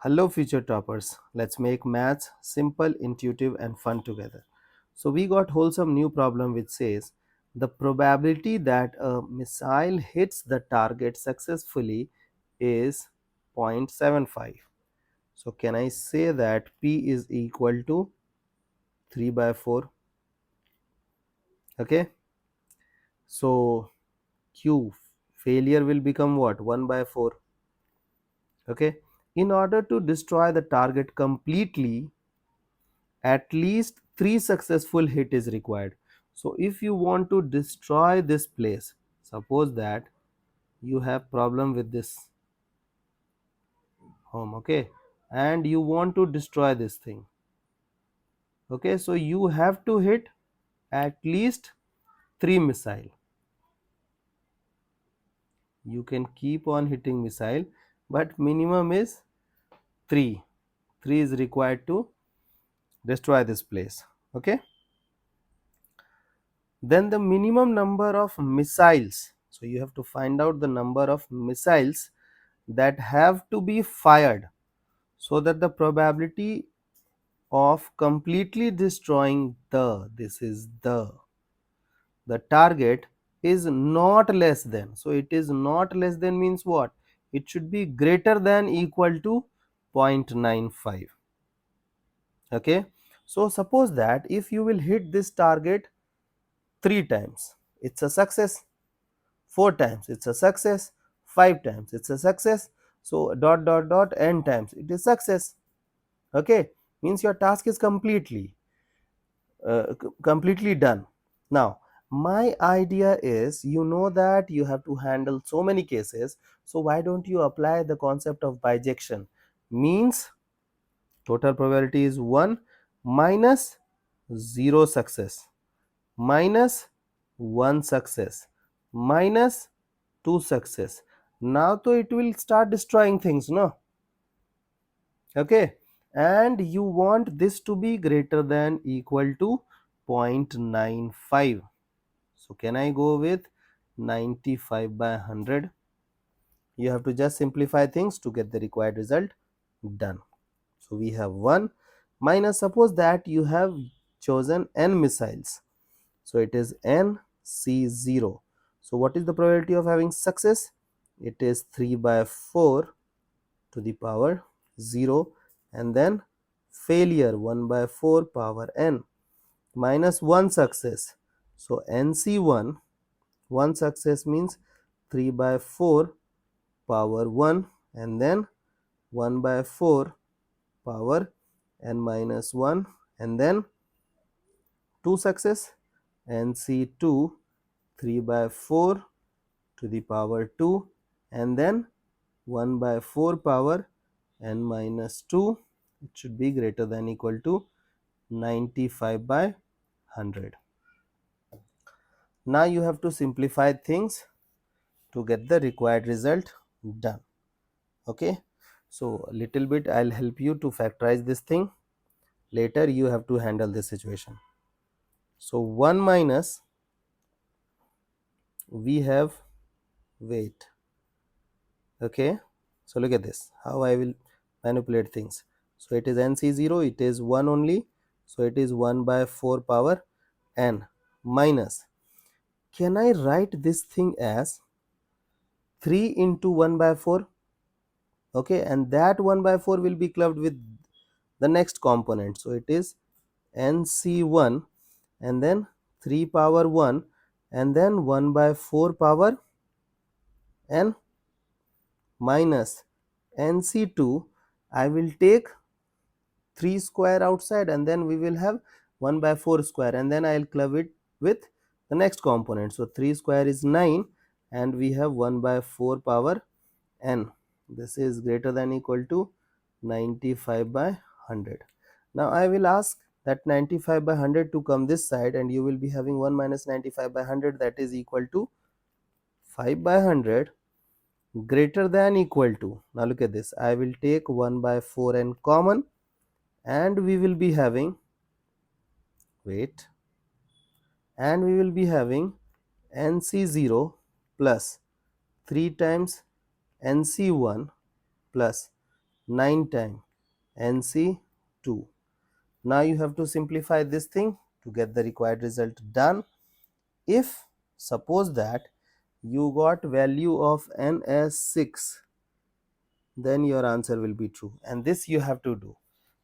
Hello future toppers, let's make maths simple, intuitive and fun together. So we got wholesome new problem which says the probability that a missile hits the target successfully is 0.75. So can I say that P is equal to 3 by 4? Okay. So Q failure will become what? 1 by 4. Okay. In order to destroy the target completely, at least 3 successful hit is required. So if you want to destroy this place, suppose that you have problem with this home, okay, and you want to destroy this thing, okay, so you have to hit at least 3 missile. You can keep on hitting missile, but minimum is 3. 3 is required to destroy this place, okay. Then the minimum number of missiles, so you have to find out the number of missiles that have to be fired so that the probability of completely destroying the target is not less than. So it is not less than means what? It should be greater than equal to 0.95. Okay. So suppose that if you will hit this target 3 times, it's a success. 4 times, it's a success. 5 times, it's a success. So dot dot dot n times, it is success. Okay, means your task is completely done. Now my idea is, you know that you have to handle so many cases, so why don't you apply the concept of bijection? Means total probability is 1 minus 0 success minus 1 success minus 2 success. Now so it will start destroying things, no? Okay, and you want this to be greater than equal to 0.95. So can I go with 95 by 100? You have to just simplify things to get the required result done. So we have 1 minus, suppose that you have chosen n missiles, so it is nc0. So what is the probability of having success? It is 3 by 4 to the power 0, and then failure 1 by 4 power n minus 1 success. So nc1, 1 success means 3 by 4 power 1, and then 1 by 4 power n minus 1, and then 2 success, nc2 3 by 4 to the power 2, and then 1 by 4 power n minus 2. It should be greater than equal to 95 by 100. Now you have to simplify things to get the required result done. Okay, so little bit I'll help you to factorize this thing. Later you have to handle this situation. So 1 minus, we have weight. Okay, so look at this, how I will manipulate things. So it is nc0, it is 1 only, so it is 1 by 4 power n minus, can I write this thing as 3 into 1 by 4? Okay, and that 1 by 4 will be clubbed with the next component, so it is nc1, and then 3 power 1, and then 1 by 4 power n minus nc2. I will take 3 square outside, and then we will have 1 by 4 square, and then I will club it with the next component. So 3 square is 9, and we have 1 by 4 power n. This is greater than equal to 95 by 100. Now I will ask that 95 by 100 to come this side, and you will be having 1 minus 95 by 100, that is equal to 5 by 100 greater than equal to, now look at this, I will take 1 by 4 n common, and we will be having, wait, and we will be having nc0 plus 3 times nc1 plus 9 times NC 2. Now you have to simplify this thing to get the required result done. If suppose that you got value of n as 6, then your answer will be true, and this you have to do.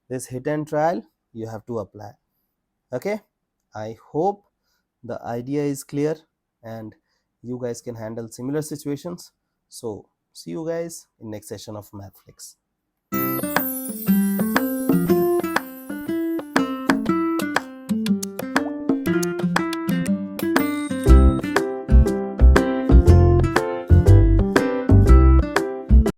This hit and trial you have to apply. Okay, I hope the idea is clear and you guys can handle similar situations. So see you guys in next session of MathFlix.